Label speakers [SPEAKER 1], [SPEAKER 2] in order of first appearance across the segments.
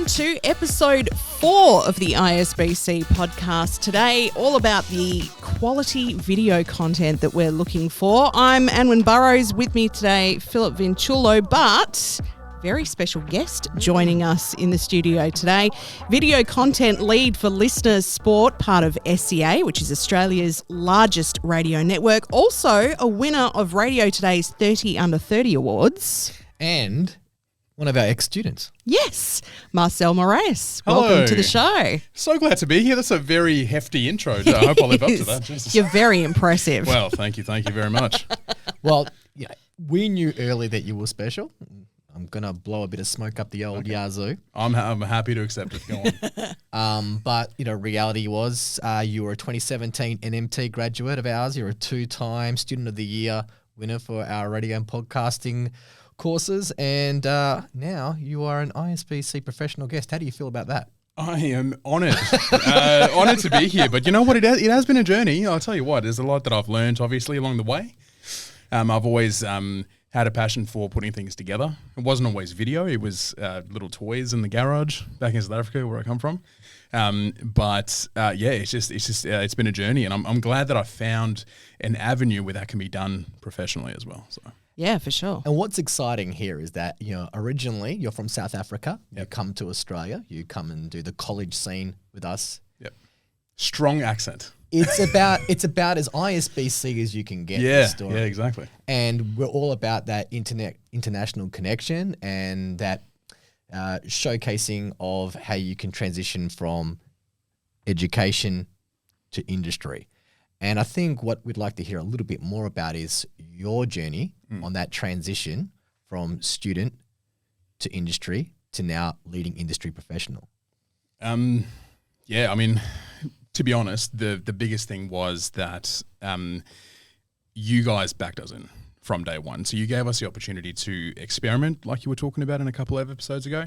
[SPEAKER 1] to episode 4 of the ISBC podcast today, all about the quality video content that we're looking for. I'm Anwin Burrows, with me today, Philip Vinchulo, but very special guest joining us in the studio today. Video content lead for Listeners Sport, part of SCA, which is Australia's largest radio network. Also a winner of Radio Today's 30 Under 30 Awards.
[SPEAKER 2] And one of our ex-students.
[SPEAKER 1] Yes, Marcel Moraes.
[SPEAKER 3] Hello.
[SPEAKER 1] Welcome to the show.
[SPEAKER 3] So glad to be here. That's a very hefty intro. I hope I live up to that. Jesus.
[SPEAKER 1] You're very impressive.
[SPEAKER 3] Well, thank you very much.
[SPEAKER 2] Well, yeah, we knew early that you were special. I'm going to blow a bit of smoke up the old Yazoo.
[SPEAKER 3] I'm happy to accept it. Go on.
[SPEAKER 2] But, reality was you were a 2017 NMT graduate of ours. You're a 2-time Student of the Year winner for our radio and podcasting courses. And now you are an ISBC professional guest. How do you feel about that?
[SPEAKER 3] I am honoured. Honoured to be here. But you know what? It has been a journey. I'll tell you what. There's a lot that I've learned, obviously, along the way. I've always had a passion for putting things together. It wasn't always video. It was little toys in the garage back in South Africa, where I come from. It's been a journey, and I'm glad that I found an avenue where that can be done professionally as well. So.
[SPEAKER 1] Yeah, for sure.
[SPEAKER 2] And what's exciting here is that, originally you're from South Africa. Yep. You come to Australia. You come and do the college scene with us.
[SPEAKER 3] Yep. Strong accent.
[SPEAKER 2] It's about as ISBC as you can get.
[SPEAKER 3] Yeah,
[SPEAKER 2] this story.
[SPEAKER 3] Yeah, exactly.
[SPEAKER 2] And we're all about that international connection and that showcasing of how you can transition from education to industry. And I think what we'd like to hear a little bit more about is your journey on that transition from student to industry to now leading industry professional.
[SPEAKER 3] To be honest, the biggest thing was that you guys backed us in from day one. So you gave us the opportunity to experiment, like you were talking about in a couple of episodes ago.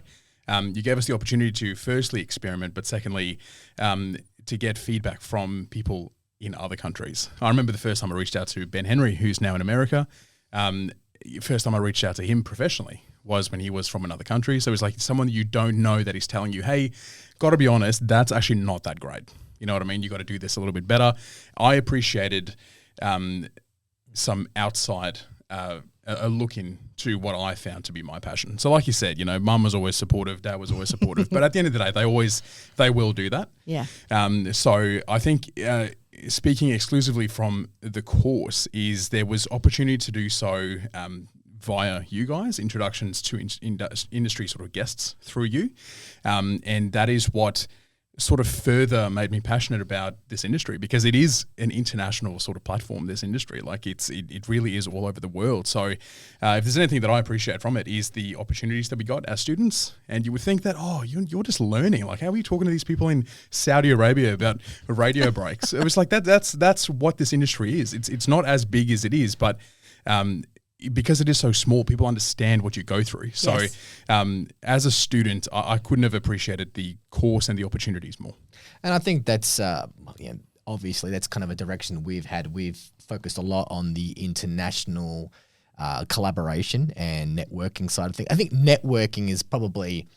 [SPEAKER 3] You gave us the opportunity to firstly experiment, but secondly, to get feedback from people in other countries. I remember the first time I reached out to Ben Henry, who's now in America. First time I reached out to him professionally was when he was from another country. So it's like someone you don't know that is telling you, hey, got to be honest, that's actually not that great. You know what I mean? You got to do this a little bit better. I appreciated some outside a look into what I found to be my passion. So like you said, mum was always supportive, dad was always supportive, but at the end of the day, they will do that.
[SPEAKER 1] Yeah.
[SPEAKER 3] So I think speaking exclusively from the course is there was opportunity to do so via you guys, introductions to industry sort of guests through you. And that is what sort of further made me passionate about this industry, because it is an international sort of platform, this industry. Like it really is all over the world. So if there's anything that I appreciate from it is the opportunities that we got as students. And you would think that, you're just learning. Like, how are you talking to these people in Saudi Arabia about radio breaks? It was like that's what this industry is. It's not as big as it is, but because it is so small, people understand what you go through. So
[SPEAKER 1] yes.
[SPEAKER 3] As a student, I couldn't have appreciated the course and the opportunities more.
[SPEAKER 2] And I think that's, obviously that's kind of a direction we've had. We've focused a lot on the international collaboration and networking side of things. I think networking is probably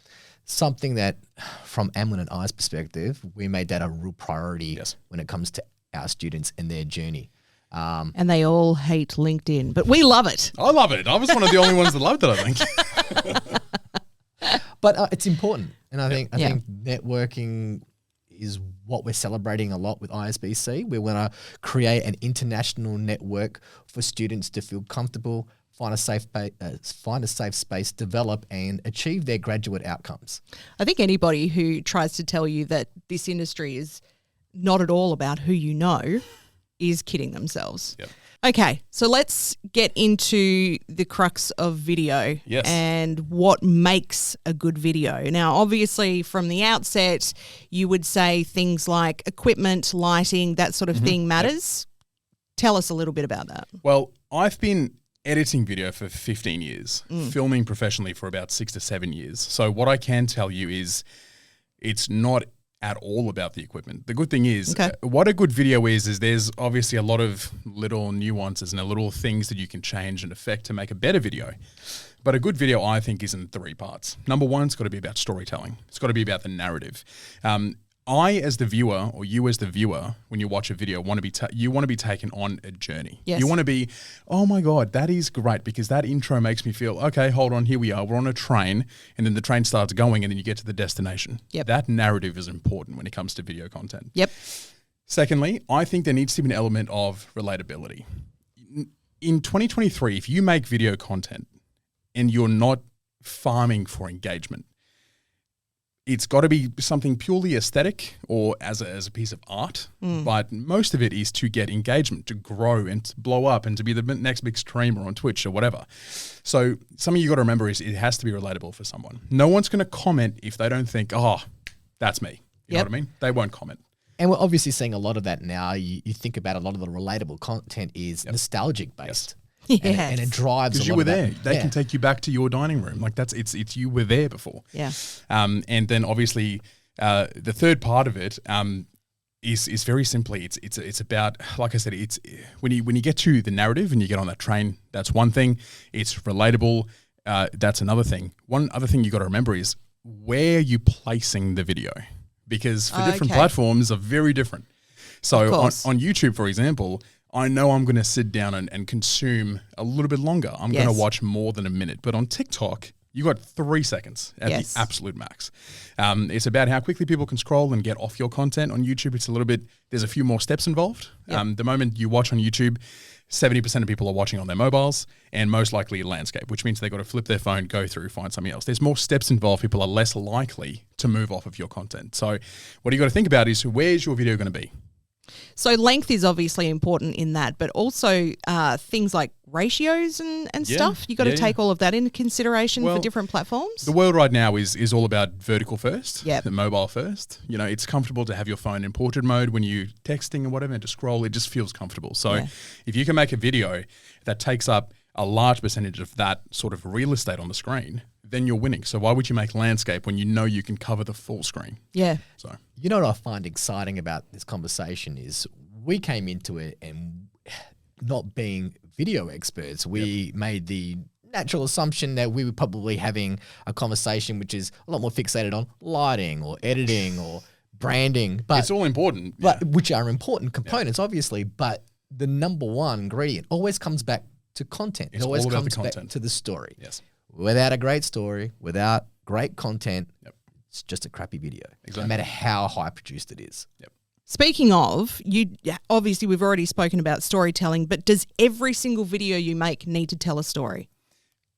[SPEAKER 2] something that, from Amwin and I's perspective, we made that a real priority when it comes to our students and their journey.
[SPEAKER 1] And they all hate LinkedIn, but we love it.
[SPEAKER 3] I love it. I was one of the only ones that loved it, I think.
[SPEAKER 2] But it's important. And I think networking is what we're celebrating a lot with ISBC. We want to create an international network for students to feel comfortable, find a safe space, develop and achieve their graduate outcomes.
[SPEAKER 1] I think anybody who tries to tell you that this industry is not at all about who you know is kidding themselves.
[SPEAKER 3] Yep.
[SPEAKER 1] Okay, so let's get into the crux of video and what makes a good video. Now, obviously, from the outset, you would say things like equipment, lighting, that sort of thing matters. Yep. Tell us a little bit about that.
[SPEAKER 3] Well, I've been editing video for 15 years, filming professionally for about 6 to 7 years. So what I can tell you is it's not at all about the equipment. The good thing is,
[SPEAKER 1] Okay.
[SPEAKER 3] what a good video is there's obviously a lot of little nuances and little things that you can change and affect to make a better video. But a good video, I think, is in 3 parts. Number one, it's got to be about storytelling. It's got to be about the narrative. I, as the viewer, or you as the viewer, when you watch a video, want to be taken on a journey.
[SPEAKER 1] Yes.
[SPEAKER 3] You want to be, oh my God, that is great, because that intro makes me feel, okay, hold on, here we are. We're on a train, and then the train starts going, and then you get to the destination.
[SPEAKER 1] Yep.
[SPEAKER 3] That narrative is important when it comes to video content.
[SPEAKER 1] Yep.
[SPEAKER 3] Secondly, I think there needs to be an element of relatability. In 2023, if you make video content and you're not farming for engagement, it's got to be something purely aesthetic or as a piece of art, but most of it is to get engagement, to grow and to blow up and to be the next big streamer on Twitch or whatever. So something you got to remember is it has to be relatable for someone. No one's going to comment if they don't think, oh, that's me. You know what I mean? They won't comment.
[SPEAKER 2] And we're obviously seeing a lot of that now. You think about a lot of the relatable content is nostalgic based.
[SPEAKER 1] Yes.
[SPEAKER 2] And it drives
[SPEAKER 3] Because
[SPEAKER 2] a
[SPEAKER 3] you
[SPEAKER 2] lot
[SPEAKER 3] were
[SPEAKER 2] of that.
[SPEAKER 3] there. They can take you back to your dining room. Like it's you were there before.
[SPEAKER 1] Yeah.
[SPEAKER 3] And then obviously the third part of it is very simply it's about, like I said, it's when you get to the narrative and you get on that train, that's one thing. It's relatable. That's another thing. One other thing you got to remember is where you placing the video, because for different platforms are very different. So on YouTube, for example, I know I'm going to sit down and consume a little bit longer. I'm going to watch more than a minute. But on TikTok, you got 3 seconds at the absolute max. It's about how quickly people can scroll and get off your content. On YouTube, it's a little bit, there's a few more steps involved.
[SPEAKER 1] Yep.
[SPEAKER 3] The moment you watch on YouTube, 70% of people are watching on their mobiles and most likely landscape, which means they've got to flip their phone, go through, find something else. There's more steps involved. People are less likely to move off of your content. So what you got to think about is, where's your video going to be?
[SPEAKER 1] So length is obviously important in that, but also things like ratios and stuff. You got to take all of that into consideration for different platforms.
[SPEAKER 3] The world right now is all about vertical first,
[SPEAKER 1] Yep.
[SPEAKER 3] the mobile first. You know, it's comfortable to have your phone in portrait mode when you're texting or whatever, and to scroll, it just feels comfortable. So if you can make a video that takes up a large percentage of that sort of real estate on the screen, then you're winning. So why would you make landscape when you know you can cover the full screen?
[SPEAKER 1] Yeah.
[SPEAKER 3] So
[SPEAKER 2] You know what I find exciting about this conversation is we came into it and not being video experts, we made the natural assumption that we were probably having a conversation which is a lot more fixated on lighting or editing or branding. But
[SPEAKER 3] it's all important.
[SPEAKER 2] but which are important components, obviously. But the number one ingredient always comes back to content.
[SPEAKER 3] It's
[SPEAKER 2] it always
[SPEAKER 3] all about the
[SPEAKER 2] comes back
[SPEAKER 3] content.
[SPEAKER 2] to the story.
[SPEAKER 3] Yes.
[SPEAKER 2] Without a great story, without great content, it's just a crappy video.
[SPEAKER 3] Exactly.
[SPEAKER 2] No matter how high produced it is.
[SPEAKER 3] Yep.
[SPEAKER 1] Speaking of, obviously we've already spoken about storytelling, but does every single video you make need to tell a story?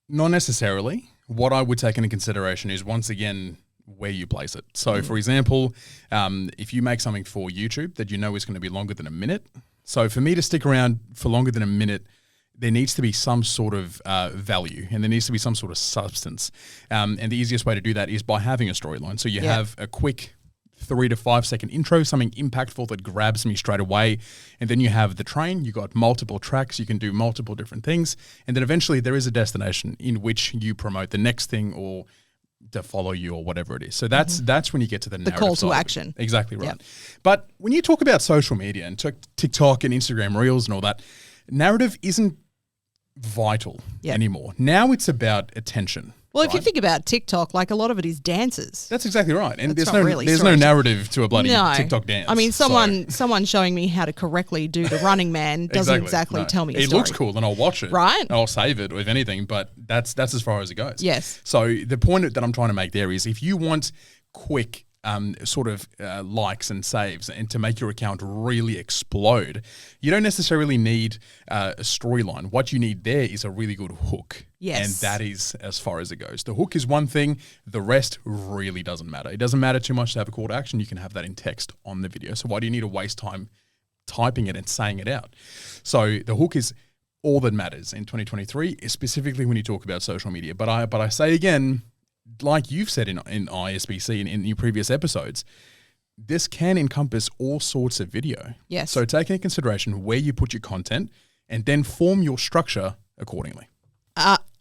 [SPEAKER 3] Not necessarily. What I would take into consideration is, once again, where you place it. So, for example, if you make something for YouTube that you know is going to be longer than a minute, so for me to stick around for longer than a minute, there needs to be some sort of value, and there needs to be some sort of substance. And the easiest way to do that is by having a storyline. So you have a quick 3 to 5 second intro, something impactful that grabs me straight away. And then you have the train, you got multiple tracks, you can do multiple different things. And then eventually there is a destination in which you promote the next thing or to follow you or whatever it is. So that's when you get to the narrative
[SPEAKER 1] call to
[SPEAKER 3] side of it.
[SPEAKER 1] action.
[SPEAKER 3] Exactly right.
[SPEAKER 1] Yep.
[SPEAKER 3] But when you talk about social media and TikTok and Instagram Reels and all that, narrative isn't vital anymore. Now it's about attention.
[SPEAKER 1] Well, if you think about TikTok, like a lot of it is dances.
[SPEAKER 3] That's exactly right. And
[SPEAKER 1] That's
[SPEAKER 3] there's
[SPEAKER 1] not
[SPEAKER 3] no
[SPEAKER 1] really
[SPEAKER 3] there's no narrative to a bloody TikTok dance.
[SPEAKER 1] I mean,
[SPEAKER 3] So-
[SPEAKER 1] someone showing me how to correctly do the running man doesn't exactly
[SPEAKER 3] no.
[SPEAKER 1] tell me a
[SPEAKER 3] It
[SPEAKER 1] story.
[SPEAKER 3] looks cool, and I'll watch it.
[SPEAKER 1] Right.
[SPEAKER 3] And I'll save it, if anything, but that's as far as it goes.
[SPEAKER 1] Yes.
[SPEAKER 3] So the point that I'm trying to make there is, if you want quick sort of likes and saves and to make your account really explode, you don't necessarily need a storyline. What you need there is a really good hook.
[SPEAKER 1] Yes.
[SPEAKER 3] And that is as far as it goes. The hook is one thing. The rest really doesn't matter. It doesn't matter too much to have a call to action. You can have that in text on the video. So why do you need to waste time typing it and saying it out? So the hook is all that matters in 2023, specifically when you talk about social media. But I say again, like you've said in ISBC in your previous episodes, this can encompass all sorts of video.
[SPEAKER 1] Yes.
[SPEAKER 3] So take into consideration where you put your content and then form your structure accordingly.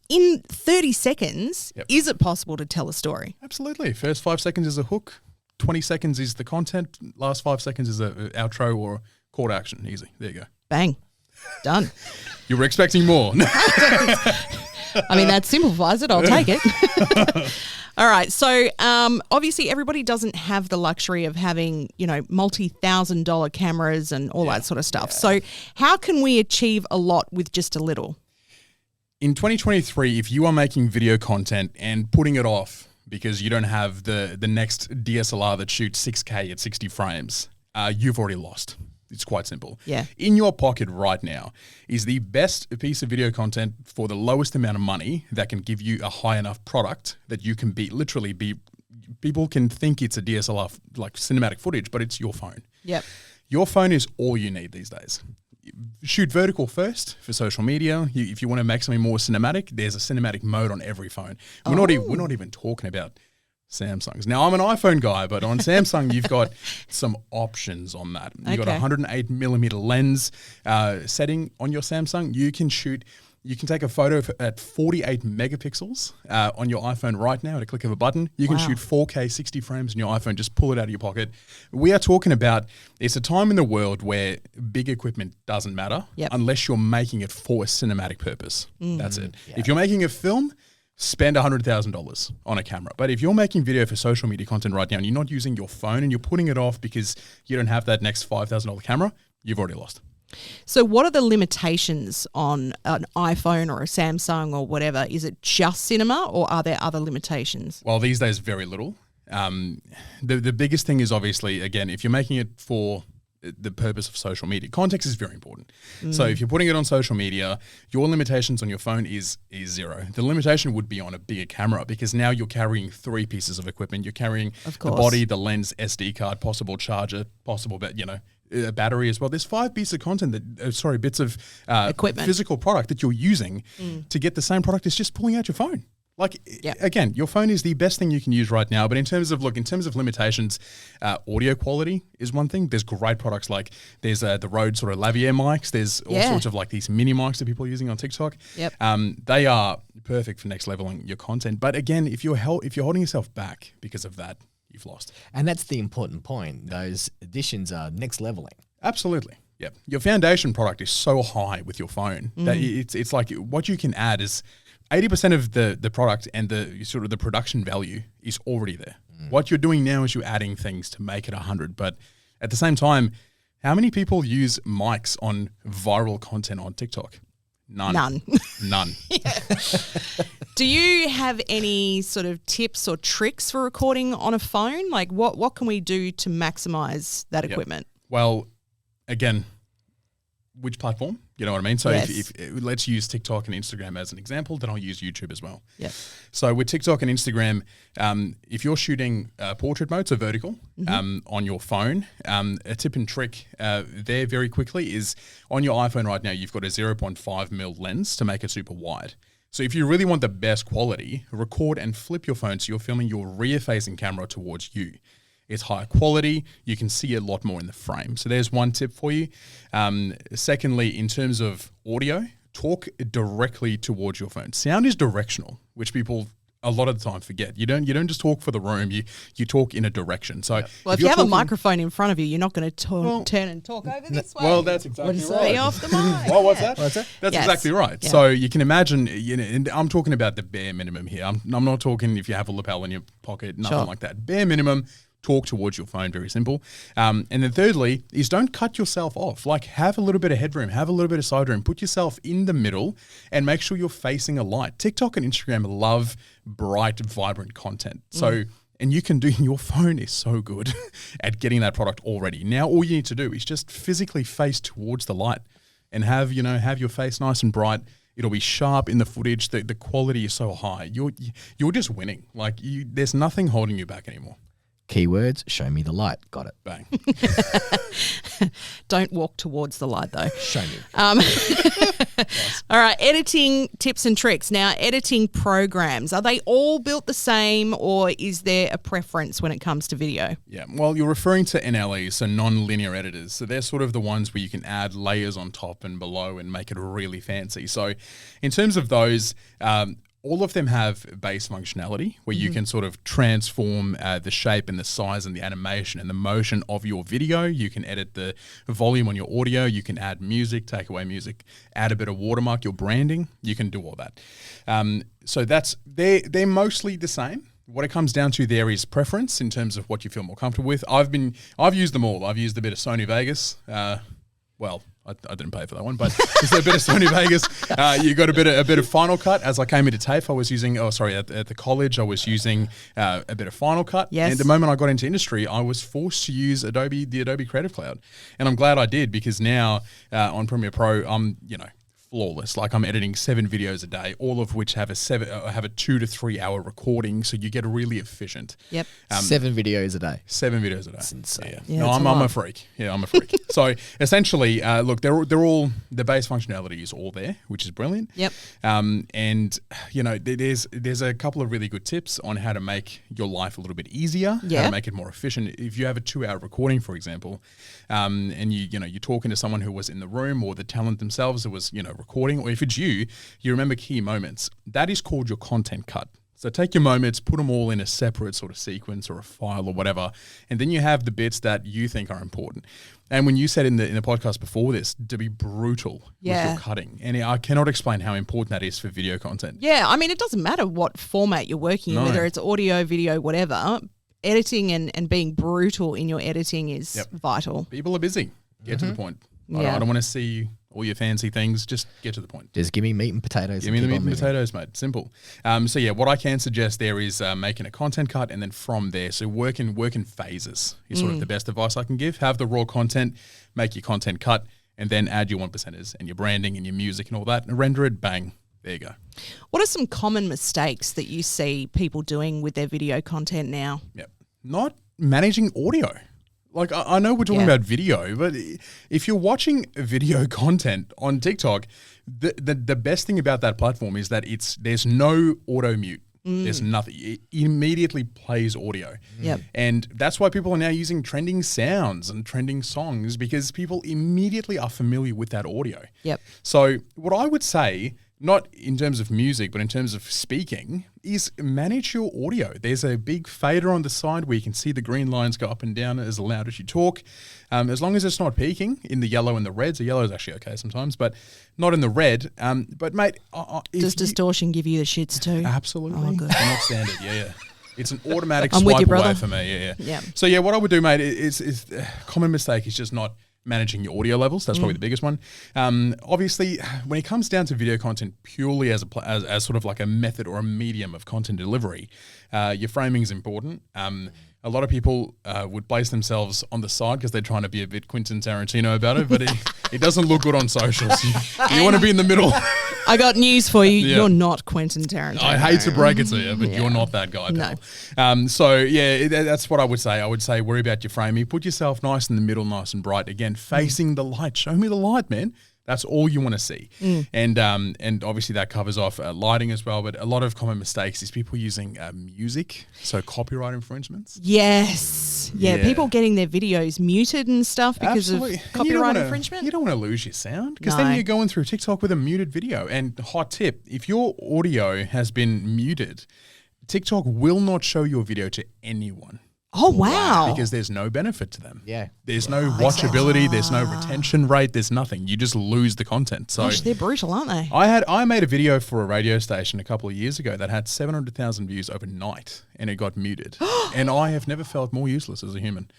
[SPEAKER 1] In 30 seconds, is it possible to tell a story?
[SPEAKER 3] Absolutely. First 5 seconds is a hook. 20 seconds is the content. Last 5 seconds is a outro or call to action. Easy. There you go.
[SPEAKER 1] Bang. Done.
[SPEAKER 3] You were expecting more.
[SPEAKER 1] I mean, that simplifies it. I'll take it. All right. So obviously everybody doesn't have the luxury of having, multi-$1,000 cameras and all that sort of stuff. Yeah. So how can we achieve a lot with just a little?
[SPEAKER 3] In 2023, if you are making video content and putting it off because you don't have the next DSLR that shoots 6K at 60 frames, you've already lost. It's quite simple.
[SPEAKER 1] Yeah. In
[SPEAKER 3] your pocket right now is the best piece of video content for the lowest amount of money that can give you a high enough product that you can people can think it's a DSLR like cinematic footage, but it's your phone.
[SPEAKER 1] Yep.
[SPEAKER 3] Your phone is all you need these days. Shoot vertical first for social media. If you want to make something more cinematic, there's a cinematic mode on every phone. We're not even talking about Samsungs. Now, I'm an iPhone guy, but on Samsung, you've got some options on that. You've got a 108 millimeter lens setting on your Samsung. You can take a photo at 48 megapixels on your iPhone right now at a click of a button. You can shoot 4K 60 frames on your iPhone. Just pull it out of your pocket. We are talking about, it's a time in the world where big equipment doesn't matter unless you're making it for a cinematic purpose. That's it. Yeah. If you're making a film, spend $100,000 on a camera. But if you're making video for social media content right now and you're not using your phone and you're putting it off because you don't have that next $5,000 camera, you've already lost.
[SPEAKER 1] So what are the limitations on an iPhone or a Samsung or whatever? Is it just cinema or are there other limitations?
[SPEAKER 3] Well, these days, very little. The biggest thing is obviously, again, if you're making it for the purpose of social media, context is very important. So if you're putting it on social media, your limitations on your phone is zero. The limitation would be on a bigger camera because now you're carrying 3 pieces of equipment. You're carrying the body, the lens, SD card, possible charger, possible, a battery as well. There's 5 pieces of content bits of equipment, physical product that you're using to get the same product as just pulling out your phone. Again, your phone is the best thing you can use right now. But in terms of limitations, audio quality is one thing. There's great products like there's the Rode sort of lavalier mics. There's all sorts of like these mini mics that people are using on TikTok.
[SPEAKER 1] Yep.
[SPEAKER 3] They are perfect for next leveling your content. But again, if you're holding yourself back because of that, you've lost.
[SPEAKER 2] And that's the important point. Those additions are next leveling.
[SPEAKER 3] Absolutely. Yep. Your foundation product is so high with your phone that it's like what you can add is 80% of the product and the production value is already there. What you're doing now is you're adding things to make it 100. But at the same time, how many people use mics on viral content on TikTok? None.
[SPEAKER 1] Do you have any sort of tips or tricks for recording on a phone? Like what can we do to maximize that equipment?
[SPEAKER 3] Well, again, which platform? You know what I mean? So if let's use TikTok and Instagram as an example, then I'll use YouTube as well.
[SPEAKER 1] Yeah.
[SPEAKER 3] So with TikTok and Instagram, if you're shooting portrait mode, so vertical, on your phone, a tip and trick there very quickly is on your iPhone right now, you've got a 0.5 mil lens to make it super wide. So if you really want the best quality, record and flip your phone so you're filming your rear-facing camera towards you. It's higher quality. You can see a lot more in the frame. So there's one tip for you. Secondly, in terms of audio, talk directly towards your phone. Sound is directional, which people a lot of the time forget. You don't just talk for the room. You talk in a direction. So
[SPEAKER 1] if you have a microphone in front of you, you're not going to turn and talk over this way.
[SPEAKER 3] Well, that's exactly right.
[SPEAKER 1] Be off the mic.
[SPEAKER 3] Well, what's that? That's exactly right. Yeah. So you can imagine, and I'm talking about the bare minimum here. I'm not talking if you have a lapel in your pocket, nothing like that. Bare minimum. Talk towards your phone, very simple. And then thirdly is don't cut yourself off. Like have a little bit of headroom, have a little bit of side room, put yourself in the middle and make sure you're facing a light. TikTok and Instagram love bright, vibrant content. So, and you can your phone is so good at getting that product already. Now, all you need to do is just physically face towards the light and have your face nice and bright. It'll be sharp in the footage. The quality is so high. You're just winning. Like there's nothing holding you back anymore.
[SPEAKER 2] Keywords, show me the light. Got it.
[SPEAKER 3] Bang.
[SPEAKER 1] Don't walk towards the light though.
[SPEAKER 2] Show me.
[SPEAKER 1] All right, editing tips and tricks. Now, editing programs, are they all built the same or is there a preference when it comes to video?
[SPEAKER 3] Yeah, well, you're referring to NLEs, so non-linear editors. So they're sort of the ones where you can add layers on top and below and make it really fancy. So in terms of those, all of them have base functionality where you can sort of transform the shape and the size and the animation and the motion of your video. You can edit the volume on your audio. You can add music, take away music, add a bit of watermark, your branding. You can do all that. So they're mostly the same. What it comes down to there is preference in terms of what you feel more comfortable with. I've used them all. I've used a bit of Sony Vegas. I didn't pay for that one, but it's a bit of Sony Vegas. You got a bit of Final Cut. As I came into TAFE, I was using. At the college, I was using a bit of Final Cut.
[SPEAKER 1] Yes.
[SPEAKER 3] And the moment I got into industry, I was forced to use the Adobe Creative Cloud, and I'm glad I did because now on Premiere Pro, I'm flawless. Like I'm editing 7 videos a day, all of which have a 2 to 3 hour recording, so you get really efficient.
[SPEAKER 1] Yep.
[SPEAKER 2] 7 videos a day.
[SPEAKER 3] 7 videos a day.
[SPEAKER 2] That's insane.
[SPEAKER 1] Yeah,
[SPEAKER 3] no, I'm a freak. Yeah, I'm a freak. So essentially, look, they're all the base functionality is all there, which is brilliant.
[SPEAKER 1] Yep.
[SPEAKER 3] And there's a couple of really good tips on how to make your life a little bit easier, how to make it more efficient. If you have a 2-hour recording, for example, and you're talking to someone who was in the room or the talent themselves who was recording, or if it's you remember key moments. That is called your content cut. So take your moments, put them all in a separate sort of sequence or a file or whatever, and then you have the bits that you think are important. And when you said in the podcast before this to be brutal with your cutting, and I cannot explain how important that is for video content.
[SPEAKER 1] Yeah, I mean, it doesn't matter what format you're working in, whether it's audio, video, whatever. Editing and being brutal in your editing is vital.
[SPEAKER 3] People are busy. Get to the point. I don't want to see all your fancy things. Just get to the point.
[SPEAKER 2] Just give me meat and potatoes.
[SPEAKER 3] Give me the meat and potatoes, mate. Simple. What I can suggest there is making a content cut, and then from there, so work in phases is sort of the best advice I can give. Have the raw content, make your content cut, and then add your 1%ers and your branding and your music and all that, and render it, bang. There you go. What
[SPEAKER 1] are some common mistakes that you see people doing with their video content now?
[SPEAKER 3] Yep. Not managing audio. Like, I know we're talking about video, but if you're watching video content on TikTok, the best thing about that platform is that there's no auto mute. There's nothing. It immediately plays audio.
[SPEAKER 1] Yep.
[SPEAKER 3] And that's why people are now using trending sounds and trending songs, because people immediately are familiar with that audio.
[SPEAKER 1] Yep.
[SPEAKER 3] So what I would say, not in terms of music, but in terms of speaking, is manage your audio. There's a big fader on the side where you can see the green lines go up and down as loud as you talk. As long as it's not peaking in the yellow and the red. So yellow is actually okay sometimes, but not in the red. But mate,
[SPEAKER 1] does distortion give you the shits too?
[SPEAKER 3] Absolutely.
[SPEAKER 1] Oh, good.
[SPEAKER 3] Not standard. Yeah. It's an automatic
[SPEAKER 1] I'm with
[SPEAKER 3] swipe
[SPEAKER 1] you,
[SPEAKER 3] away
[SPEAKER 1] brother.
[SPEAKER 3] for me.
[SPEAKER 1] Yeah.
[SPEAKER 3] So what I would do, mate, is a common mistake is just not managing your audio levels. That's probably the biggest one. Obviously, when it comes down to video content purely as sort of like a method or a medium of content delivery, your framing is important. A lot of people would place themselves on the side because they're trying to be a bit Quentin Tarantino about it, but it doesn't look good on socials. You want to be in the middle.
[SPEAKER 1] I got news for you. Yeah. You're not Quentin Tarantino.
[SPEAKER 3] I hate to break it to you, but you're not that guy, pal. No. That's what I would say. I would say worry about your framing. Put yourself nice in the middle, nice and bright. Again, facing the light. Show me the light, man. That's all you want to see. And obviously that covers off lighting as well. But a lot of common mistakes is people using music, so copyright infringements.
[SPEAKER 1] Yes. Yeah, people getting their videos muted and stuff because of copyright infringement.
[SPEAKER 3] You don't want to lose your sound because then you're going through TikTok with a muted video. And hot tip, if your audio has been muted, TikTok will not show your video to anyone.
[SPEAKER 1] Oh, wow.
[SPEAKER 3] Because there's no benefit to them.
[SPEAKER 2] Yeah.
[SPEAKER 3] There's no watchability. There's no retention rate. There's nothing. You just lose the content. So
[SPEAKER 1] gosh, they're brutal, aren't they?
[SPEAKER 3] I made a video for a radio station a couple of years ago that had 700,000 views overnight, and it got muted. And I have never felt more useless as a human.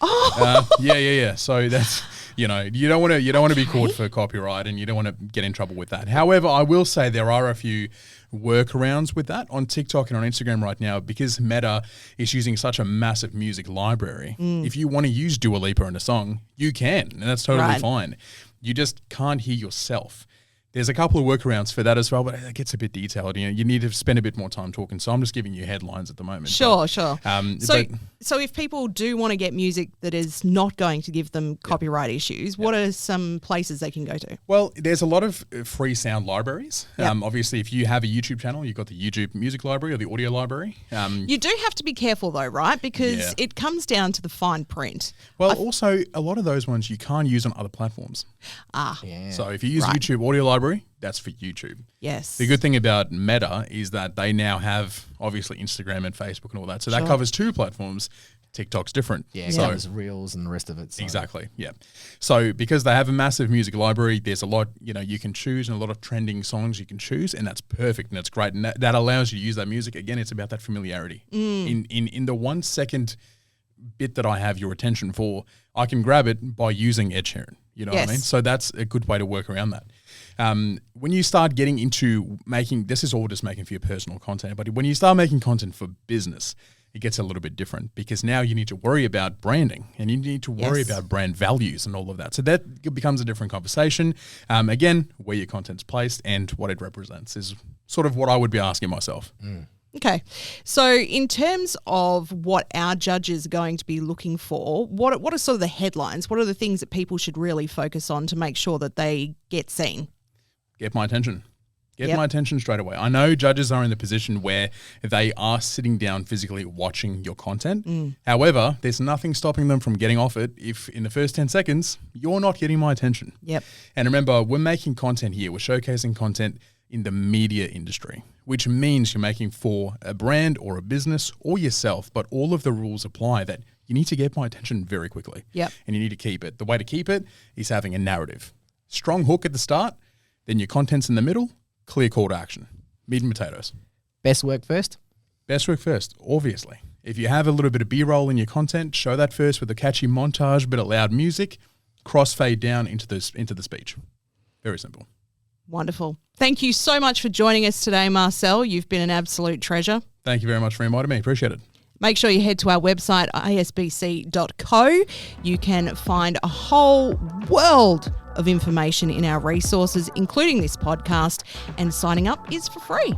[SPEAKER 3] Yeah. So that's, you don't want to be caught for copyright, and you don't want to get in trouble with that. However, I will say there are a few workarounds with that on TikTok and on Instagram right now, because Meta is using such a massive music library. If you want to use Dua Lipa in a song, you can, and that's totally fine. You just can't hear yourself. There's a couple of workarounds for that as well, but it gets a bit detailed. You need to spend a bit more time talking. So I'm just giving you headlines at the moment.
[SPEAKER 1] Sure. So if people do want to get music that is not going to give them copyright issues, what are some places they can go to?
[SPEAKER 3] Well, there's a lot of free sound libraries. Obviously, if you have a YouTube channel, you've got the YouTube music library or the audio library.
[SPEAKER 1] You do have to be careful though, right? Because it comes down to the fine print.
[SPEAKER 3] Well, also, a lot of those ones you can't use on other platforms.
[SPEAKER 1] Ah.
[SPEAKER 3] Yeah. So if you use YouTube audio library, that's for YouTube.
[SPEAKER 1] Yes.
[SPEAKER 3] The good thing about Meta is that they now have obviously Instagram and Facebook and all that. So that
[SPEAKER 1] Sure.
[SPEAKER 3] covers 2 platforms. TikTok's different.
[SPEAKER 2] Yeah,
[SPEAKER 3] So
[SPEAKER 2] there's Reels and the rest of it. So.
[SPEAKER 3] exactly. Yeah. So because they have a massive music library, there's a lot, you can choose, and a lot of trending songs you can choose, and that's perfect and that's great. And that allows you to use that music. Again, it's about that familiarity. In the 1 second bit that I have your attention for, I can grab it by using Ed Sheeran. You know what I mean?
[SPEAKER 1] Yes.
[SPEAKER 3] So that's a good way to work around that. When you start getting into making, this is all just making for your personal content, but when you start making content for business, it gets a little bit different because now you need to worry about branding and you need to worry
[SPEAKER 1] Yes.
[SPEAKER 3] about brand values and all of that. So that becomes a different conversation. Again, where your content's placed and what it represents is sort of what I would be asking myself.
[SPEAKER 1] Okay. So in terms of what our judges are going to be looking for, what are sort of the headlines? What are the things that people should really focus on to make sure that they get seen?
[SPEAKER 3] Get my attention. Get
[SPEAKER 1] Yep.
[SPEAKER 3] my attention straight away. I know judges are in the position where they are sitting down physically watching your content. However, there's nothing stopping them from getting off it if in the first 10 seconds, you're not getting my attention.
[SPEAKER 1] Yep.
[SPEAKER 3] And remember, we're making content here. We're showcasing content in the media industry, which means you're making for a brand or a business or yourself, but all of the rules apply that you need to get my attention very quickly.
[SPEAKER 1] Yep.
[SPEAKER 3] And you need to keep it. The way to keep it is having a narrative. Strong hook at the start, then your content's in the middle, clear call to action. Meat and potatoes.
[SPEAKER 2] Best work first.
[SPEAKER 3] Best work first, obviously. If you have a little bit of B-roll in your content, show that first with a catchy montage, bit of loud music, crossfade down into the speech. Very simple.
[SPEAKER 1] Wonderful. Thank you so much for joining us today, Marcel. You've been an absolute treasure.
[SPEAKER 3] Thank you very much for inviting me. Appreciate it.
[SPEAKER 1] Make sure you head to our website, isbc.co. You can find a whole world of information in our resources, including this podcast, and signing up is for free.